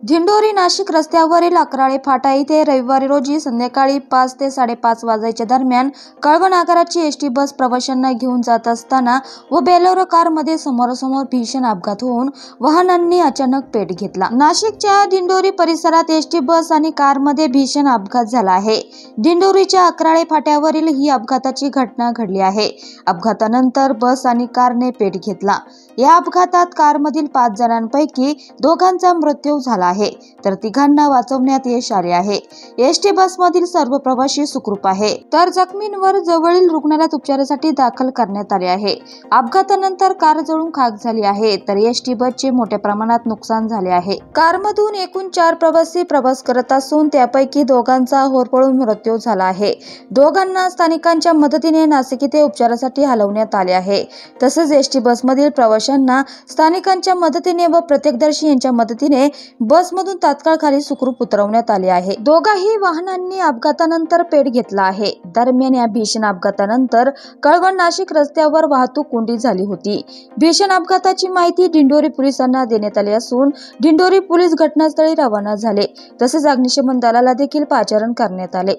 दिंडोरी नाशिक रस्त्यावरील अकराळे फाटा येथे रविवारी रोजी संध्याकाळी 5 ते 5:30 वाजेच्या दरम्यान कळवण आगाराची एसटी बस प्रवाशांना घेऊन जात असताना व बेलोरो कारमध्ये समोरासमोर भीषण अपघात होऊन वाहनांनी अचानक पेट घेतला। नाशिकच्या दिंडोरी परिसरात एसटी बस आणि कारमध्ये भीषण अपघात झाला आहे। दिंडोरीच्या अकराळे फाट्यावरील ही अपघाताची घटना घडली आहे। अपघातानंतर बस आणि कारने पेट घेतला। या अपघातात कारमधील 5 जणांपैकी 2घांचा मृत्यू झाला आहे तर 3घांना वाचवण्यात यश आले आहे। एसटी बसमधील सर्व प्रवासी सुखरूप आहे तर जखमींवर जवळील रुग्णालयात उपचारासाठी दाखल करण्यात आले आहे। अपघातानंतर कार जळून खाक झाली आहे तर एसटी बसचे मोठ्या प्रमाणात नुकसान झाले आहे। कारमधून एकूण 4 प्रवासी प्रवास करत असून त्यापैकी 2घांचा होरपळून मृत्यू झाला आहे। 2घांना स्थानिकांच्या मदतीने नाशिक येथे उपचारासाठी हलवण्यात आले आहे। तसेच एसटी बसमधील प्रवाशांना स्थानिकांच्या मदतीने व प्रत्यक्षदर्शी यांच्या मदतीने बसमधून तात्काळ खाली सुखरूप उतरवण्यात आले आहे। दोघाही वाहनांनी अपघातानंतर पेट घेतला आहे। दरम्यान या भीषण अपघातानंतर कळवण नाशिक रस्त्यावर वाहतूक कोंडी झाली होती। भीषण अपघाताची माहिती दिंडोरी पोलिसांना देण्यात आली असून दिंडोरी पोलीस घटनास्थळी रवाना झाले तसेच अग्निशमन दलाला देखील पाचारण करण्यात आले।